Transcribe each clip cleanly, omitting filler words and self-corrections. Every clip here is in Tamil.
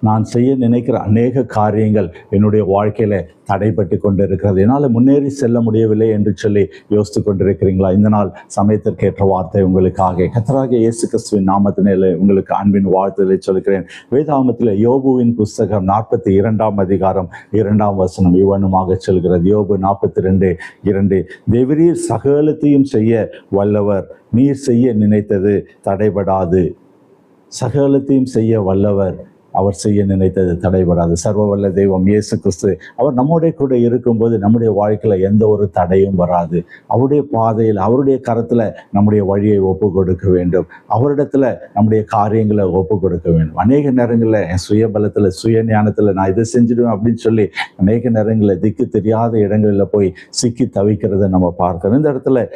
நான் செய்ய நினைக்கிற அநேக காரியங்கள் என்னுடைய வாழ்க்கையில தடைப்பட்டு கொண்டு இருக்கிறது, என்னால் முன்னேறி செல்ல முடியவில்லை என்று சொல்லி யோசித்து கொண்டிருக்கிறீங்களா? இந்த நாள் சமயத்திற்கேற்ற வார்த்தை உங்களுக்காக கர்த்தராகிய இயேசு கிறிஸ்துவின் நாமத்தினாலே உங்களுக்கு அன்பின் வாழ்த்துதலை சொல்கிறேன். வேதாகமத்தில் யோபுவின் புஸ்தகம் 42 அதிகாரம் 2 இவ்வண்ணமாக சொல்கிறது. யோபு 42:2, தேவரீர் சகலத்தையும் செய்ய வல்லவர், நீர் செய்ய நினைத்தது தடைபடாது. சகலத்தையும் செய்ய வல்லவர், அவர் செய்ய நினைத்தது தடைபடாது. சர்வ வல்ல தெய்வம் இயேசு கிறிஸ்து அவர் நம்முடைய கூட இருக்கும்போது நம்முடைய வாழ்க்கையில் எந்த ஒரு தடையும் வராது. அவருடைய பாதையில் அவருடைய கரத்தில் நம்முடைய வழியை ஒப்பு கொடுக்க வேண்டும். அவரிடத்துல நம்முடைய காரியங்களை ஒப்பு கொடுக்க வேண்டும். அநேக நேரங்களில் என் சுயபலத்தில் சுய ஞானத்தில் நான் இதை செஞ்சிடுவேன் அப்படின்னு சொல்லி அநேக நேரங்களில் திக்கு தெரியாத இடங்களில் போய் சிக்கி தவிக்கிறத நம்ம பார்க்கிறோம். இந்த இடத்துல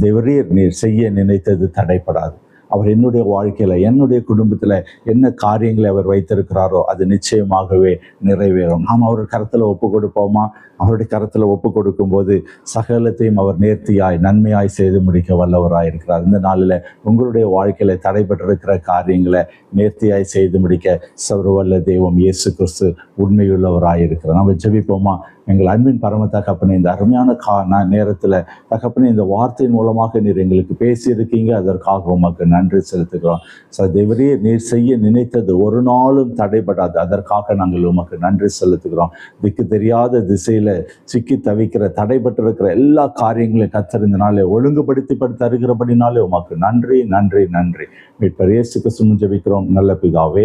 தேவரீர் நீர் செய்ய நினைத்தது தடைபடாது. அவர் என்னுடைய வாழ்க்கையில் என்னுடைய குடும்பத்தில் என்ன காரியங்களை அவர் வைத்திருக்கிறாரோ அது நிச்சயமாகவே நிறைவேறும். நாம் அவர் கரத்தில் ஒப்பு கொடுப்போமா? அவருடைய கரத்தில் ஒப்பு கொடுக்கும்போது சகலத்தையும் அவர் நேர்த்தியாய் நன்மையாய் செய்து முடிக்க வல்லவராக இருக்கிறார். இந்த நாளில் உங்களுடைய வாழ்க்கையில் தடைபட்டிருக்கிற காரியங்களை நேர்த்தியாய் செய்து முடிக்க சர்வவல்ல தெய்வம் இயேசு கிறிஸ்து உண்மையுள்ளவராக இருக்கிறார். நம்ம ஜெபிப்போமா? எங்கள் அன்பின் பரம தகப்பனே, இந்த அருமையான நேரத்தில் தகப்பனே, இந்த வார்த்தையின் மூலமாக நீர் எங்களுக்கு பேசியிருக்கீங்க, அதற்காக உமக்கு நன்றி செலுத்துகிறோம். தேவரே, நீர் செய்ய நினைத்தது ஒரு நாளும் தடைபடாது, அதற்காக நாங்கள் உமக்கு நன்றி செலுத்துகிறோம். திக்கு தெரியாத திசையில் சிக்கி தவிக்கிற தடைபட்டிருக்கிற எல்லா காரியங்களையும் கத்தறிந்தனாலே ஒழுங்குபடுத்தி தருகிறபடினாலே உமக்கு நன்றி நன்றி நன்றி. மீட்பர் இயேசு கிறிஸ்துவின் ஜெபிக்கிறோம் நல்ல பிதாவே,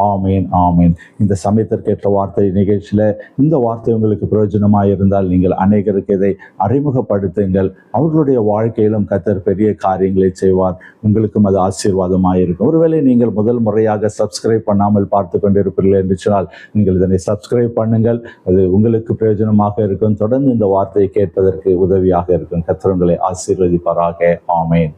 ஆமேன் ஆமேன். இந்த சமயத்திற்கேற்ற வார்த்தை நிகழ்ச்சியில் இந்த வார்த்தை உங்களுக்கு பிரயோஜனமாக இருந்தால் நீங்கள் அநேகருக்கு இதை அறிமுகப்படுத்துங்கள். அவர்களுடைய வாழ்க்கையிலும் கர்த்தர் பெரிய காரியங்களை செய்வார். உங்களுக்கும் அது ஆசீர்வாதமாக இருக்கும். ஒருவேளை நீங்கள் முதல் முறையாக சப்ஸ்கிரைப் பண்ணாமல் பார்த்து கொண்டிருப்பீர்கள் என்று சொன்னால் நீங்கள் இதனை சப்ஸ்கிரைப் பண்ணுங்கள். அது உங்களுக்கு பிரயோஜனமாக இருக்கும். தொடர்ந்து இந்த வார்த்தையை கேட்பதற்கு உதவியாக இருக்கும். கர்த்தர் உங்களை ஆசீர்வதிப்பாராக. ஆமேன்.